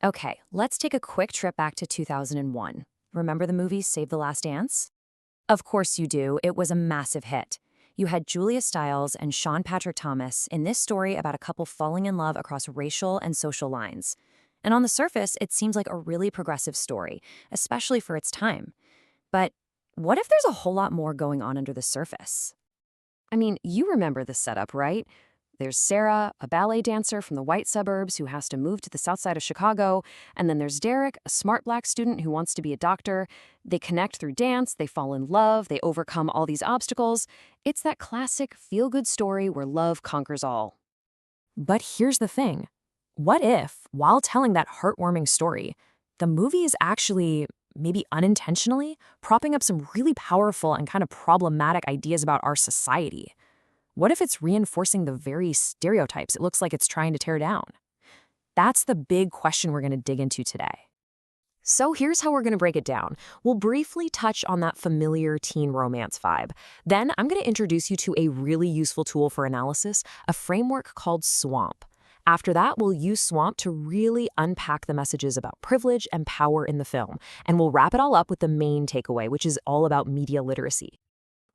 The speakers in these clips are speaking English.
Okay, let's take a quick trip back to 2001. Remember the movie Save the Last Dance? Of course you do. It was a massive hit. You had Julia Stiles and Sean Patrick Thomas in this story about a couple falling in love across racial and social lines. And on the surface, it seems like a really progressive story, especially for its time. But what if there's a whole lot more going on under the surface? I mean, you remember the setup, right? There's Sarah, a ballet dancer from the white suburbs who has to move to the south side of Chicago. And then there's Derek, a smart black student who wants to be a doctor. They connect through dance, they fall in love, they overcome all these obstacles. It's that classic feel-good story where love conquers all. But here's the thing. What if, while telling that heartwarming story, the movie is actually, maybe unintentionally, propping up some really powerful and kind of problematic ideas about our society? What if it's reinforcing the very stereotypes it looks like it's trying to tear down? That's the big question we're going to dig into today. So here's how we're going to break it down. We'll briefly touch on that familiar teen romance vibe. Then I'm going to introduce you to a really useful tool for analysis, a framework called SCWAMP. After that, we'll use SCWAMP to really unpack the messages about privilege and power in the film. And we'll wrap it all up with the main takeaway, which is all about media literacy.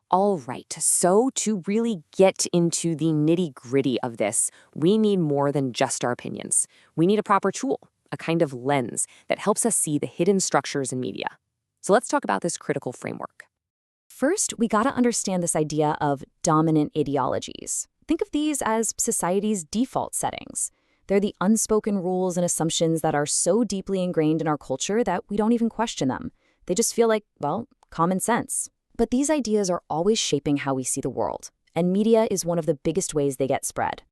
All right, so to really get into the nitty-gritty of this, we need more than just our opinions. We need a proper tool, a kind of lens that helps us see the hidden structures in media. So let's talk about this critical framework. First, we gotta understand this idea of dominant ideologies. Think of these as society's default settings. They're the unspoken rules and assumptions that are so deeply ingrained in our culture that we don't even question them. They just feel like, well, common sense. But these ideas are always shaping how we see the world, and media is one of the biggest ways they get spread.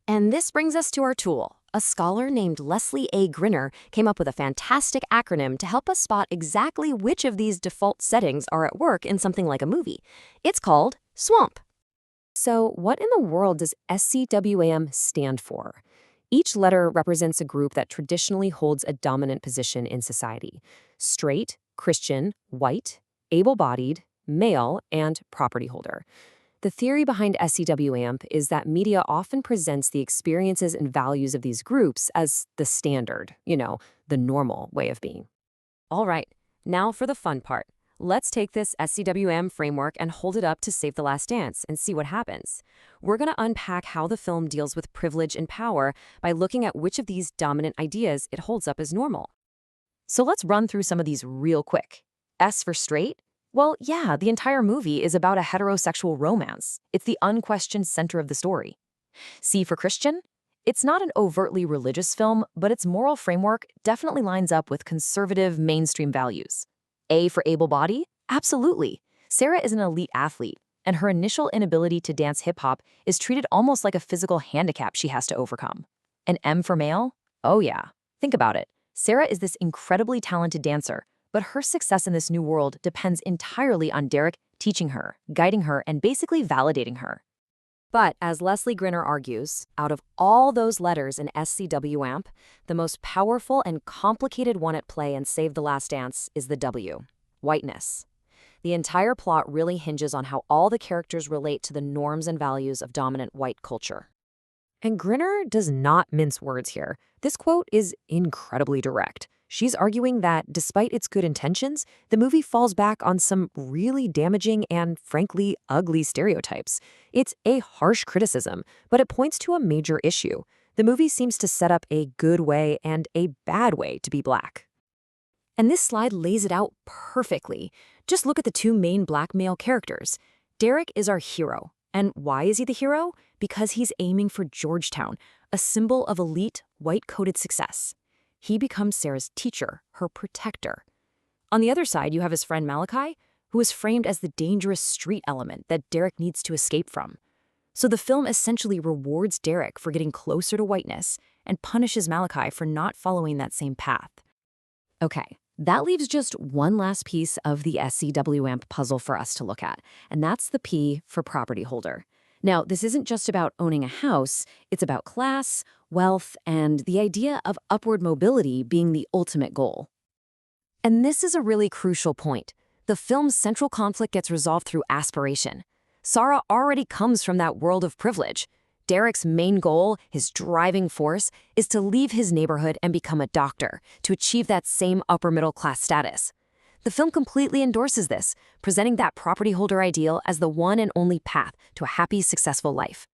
And this brings us to our tool. A scholar named Leslie A. Grinner came up with a fantastic acronym to help us spot exactly which of these default settings are at work in something like a movie. It's called SWAMP. So what in the world does SCWAMP stand for? Each letter represents a group that traditionally holds a dominant position in society: straight, Christian, white, able-bodied, male, and property holder. The theory behind SCWAMP is that media often presents the experiences and values of these groups as the standard, the normal way of being. All right, now for the fun part. Let's take this SCWAMP framework and hold it up to Save the Last Dance and see what happens. We're going to unpack how the film deals with privilege and power by looking at which of these dominant ideas it holds up as normal. So let's run through some of these real quick. S for straight? Well, yeah, the entire movie is about a heterosexual romance. It's the unquestioned center of the story. C for Christian? It's not an overtly religious film, but its moral framework definitely lines up with conservative mainstream values. A for able-bodied? Absolutely. Sarah is an elite athlete, and her initial inability to dance hip-hop is treated almost like a physical handicap she has to overcome. And M for male? Oh yeah. Think about it. Sarah is this incredibly talented dancer, but her success in this new world depends entirely on Derek teaching her, guiding her, and basically validating her. But as Leslie Grinner argues, out of all those letters in SCWAMP, the most powerful and complicated one at play in Save the Last Dance is the W, whiteness. The entire plot really hinges on how all the characters relate to the norms and values of dominant white culture. And Grinner does not mince words here. This quote is incredibly direct. She's arguing that, despite its good intentions, the movie falls back on some really damaging and, frankly, ugly stereotypes. It's a harsh criticism, but it points to a major issue. The movie seems to set up a good way and a bad way to be black. And this slide lays it out perfectly. Just look at the two main black male characters. Derek is our hero. And why is he the hero? Because he's aiming for Georgetown, a symbol of elite, white-coated success. He becomes Sarah's teacher, her protector. On the other side, you have his friend Malachi, who is framed as the dangerous street element that Derek needs to escape from. So the film essentially rewards Derek for getting closer to whiteness and punishes Malachi for not following that same path. Okay, that leaves just one last piece of the SCWAMP puzzle for us to look at, and that's the P for property holder. Now, this isn't just about owning a house, it's about class, wealth, and the idea of upward mobility being the ultimate goal. And this is a really crucial point. The film's central conflict gets resolved through aspiration. Sarah already comes from that world of privilege. Derek's main goal, his driving force, is to leave his neighborhood and become a doctor to achieve that same upper-middle-class status. The film completely endorses this, presenting that property holder ideal as the one and only path to a happy, successful life.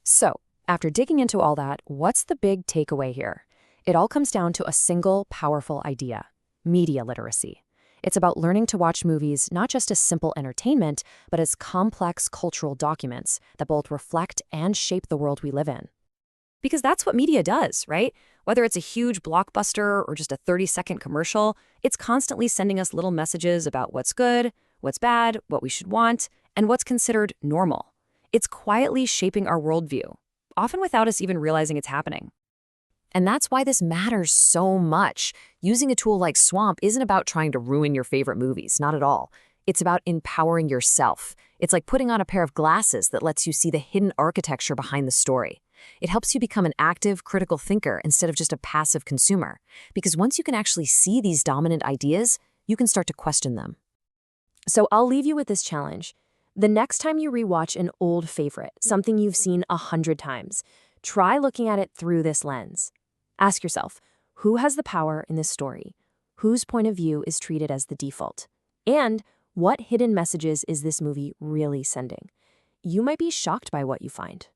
So, after digging into all that, what's the big takeaway here? It all comes down to a single, powerful idea: media literacy. It's about learning to watch movies not just as simple entertainment, but as complex cultural documents that both reflect and shape the world we live in. Because that's what media does, right? Whether it's a huge blockbuster or just a 30-second commercial, it's constantly sending us little messages about what's good, what's bad, what we should want, and what's considered normal. It's quietly shaping our worldview, often without us even realizing it's happening. And that's why this matters so much. Using a tool like SCWAMP isn't about trying to ruin your favorite movies, not at all. It's about empowering yourself. It's like putting on a pair of glasses that lets you see the hidden architecture behind the story. It helps you become an active, critical thinker instead of just a passive consumer. Because once you can actually see these dominant ideas, you can start to question them. So I'll leave you with this challenge. The next time you rewatch an old favorite, something you've seen 100 times, try looking at it through this lens. Ask yourself, who has the power in this story? Whose point of view is treated as the default? And what hidden messages is this movie really sending? You might be shocked by what you find.